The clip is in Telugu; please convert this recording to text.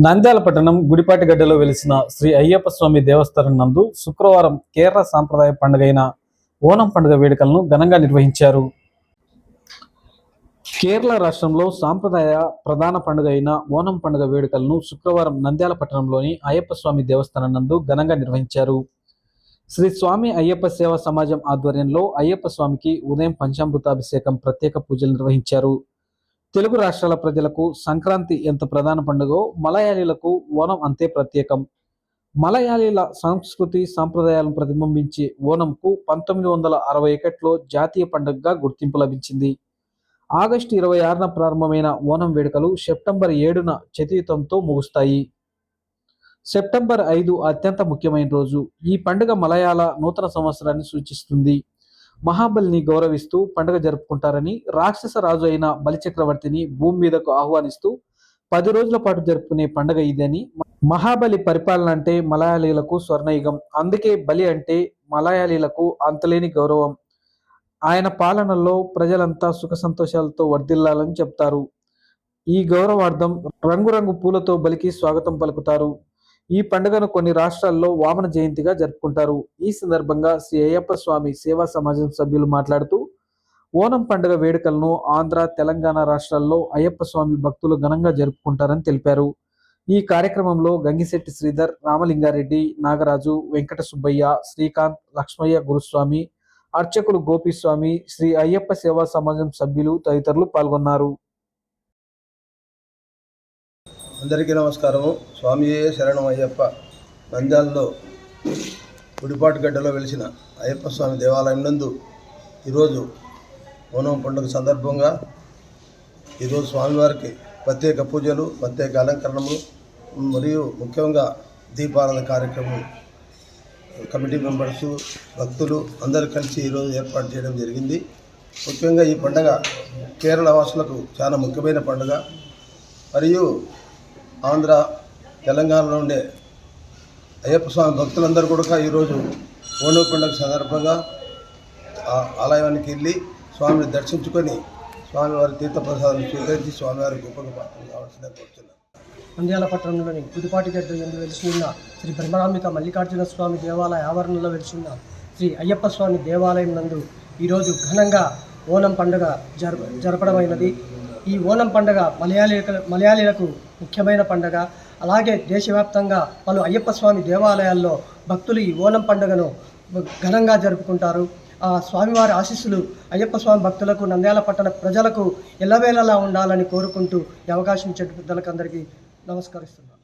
నంద్యాల పట్టణం గుడిపాటిగడ్డలో వెలిసిన శ్రీ అయ్యప్ప స్వామి దేవస్థానం నందు శుక్రవారం కేరళ సాంప్రదాయ పండుగైన ఓనం పండుగ వేడుకలను ఘనంగా నిర్వహించారు. కేరళ రాష్ట్రంలో సాంప్రదాయ ప్రధాన పండుగ అయిన ఓనం పండుగ వేడుకలను శుక్రవారం నంద్యాల పట్టణంలోని అయ్యప్ప స్వామి దేవస్థానం నందు ఘనంగా నిర్వహించారు. శ్రీ స్వామి అయ్యప్ప సేవా సమాజం ఆధ్వర్యంలో అయ్యప్ప స్వామికి ఉదయం పంచామృతాభిషేకం, ప్రత్యేక పూజలు నిర్వహించారు. తెలుగు రాష్ట్రాల ప్రజలకు సంక్రాంతి ఎంత ప్రధాన పండుగో మలయాళీలకు ఓనం అంతే ప్రత్యేకం. మలయాళీల సంస్కృతి సాంప్రదాయాలను ప్రతిబింబించే ఓనంకు 1961లో జాతీయ పండుగగా గుర్తింపు లభించింది. ఆగస్టు 26న ప్రారంభమైన ఓనం వేడుకలు సెప్టెంబర్ 7న చతుయుతంతో ముగుస్తాయి. సెప్టెంబర్ 5 అత్యంత ముఖ్యమైన రోజు. ఈ పండుగ మలయాళ నూతన సంవత్సరాన్ని సూచిస్తుంది. మహాబలిని గౌరవిస్తూ పండుగ జరుపుకుంటారని, రాక్షస రాజు అయిన బలిచక్రవర్తిని భూమి మీదకు ఆహ్వానిస్తూ 10 రోజుల పాటు జరుపుకునే పండుగ ఇదని. మహాబలి పరిపాలన అంటే మలయాళీలకు స్వర్ణయుగం. అందుకే బలి అంటే మలయాళీలకు అంతులేని గౌరవం. ఆయన పాలనలో ప్రజలంతా సుఖ సంతోషాలతో వర్ధిల్లాలని చెప్తారు. ఈ గౌరవార్థం రంగురంగు పూలతో బలికి స్వాగతం పలుకుతారు. ఈ పండుగను కొన్ని రాష్ట్రాల్లో వామన జయంతిగా జరుపుకుంటారు. ఈ సందర్భంగా శ్రీ అయ్యప్ప స్వామి సేవా సమాజం సభ్యులు మాట్లాడుతూ, ఓనం పండుగ వేడుకలను ఆంధ్ర, తెలంగాణ రాష్ట్రాల్లో అయ్యప్ప స్వామి భక్తులు ఘనంగా జరుపుకుంటారని తెలిపారు. ఈ కార్యక్రమంలో గంగిశెట్టి శ్రీధర్, రామలింగారెడ్డి, నాగరాజు, వెంకట సుబ్బయ్య, శ్రీకాంత్, లక్ష్మయ్య గురుస్వామి, అర్చకులు గోపిస్వామి, శ్రీ అయ్యప్ప సేవా సమాజం సభ్యులు తదితరులు పాల్గొన్నారు. అందరికీ నమస్కారము. స్వామియే శరణం అయ్యప్ప. నంద్యాలలో గుడిపాటిగడ్డలో వెలిసిన అయ్యప్ప స్వామి దేవాలయం నందు ఈరోజు ఓనం పండుగ సందర్భంగా ఈరోజు స్వామివారికి ప్రత్యేక పూజలు, ప్రత్యేక అలంకరణలు మరియు ముఖ్యంగా దీపారాధన కార్యక్రమం కమిటీ మెంబర్స్, భక్తులు అందరూ కలిసి ఈరోజు ఏర్పాటు చేయడం జరిగింది. ముఖ్యంగా ఈ పండుగ కేరళ వాసులకు చాలా ముఖ్యమైన పండుగ. మరియు ఆంధ్ర, తెలంగాణలో ఉండే అయ్యప్ప స్వామి భక్తులందరూ కూడా ఈరోజు ఓనం పండుగ సందర్భంగా ఆలయానికి వెళ్ళి స్వామిని దర్శించుకొని స్వామివారి తీర్థప్రసాదాలు స్వీకరించి స్వామివారి గొప్పగా పాత్రలు కావాల్సిందని కోరుతున్నాను. నంద్యాల పట్టణంలోని గుడిపాటిగడ్డ ఎందు వెలిసి ఉన్న శ్రీ బ్రహ్మరాంబిక మల్లికార్జున స్వామి దేవాలయ ఆవరణలో వెలిసి ఉన్న శ్రీ అయ్యప్ప స్వామి దేవాలయం నందు ఈరోజు ఘనంగా ఓనం పండుగ జరపడమైనది. ఈ ఓనం పండుగ మలయాళీలకు ముఖ్యమైన పండుగ. అలాగే దేశవ్యాప్తంగా పలు అయ్యప్ప స్వామి దేవాలయాల్లో భక్తులు ఈ ఓనం పండుగను ఘనంగా జరుపుకుంటారు. ఆ స్వామివారి ఆశీస్సులు అయ్యప్ప స్వామి భక్తులకు, నంద్యాల పట్టణ ప్రజలకు ఎల్లవేళలా ఉండాలని కోరుకుంటూ ఈ అవకాశం ఇచ్చే పెద్దలకు అందరికీ నమస్కరిస్తున్నాను.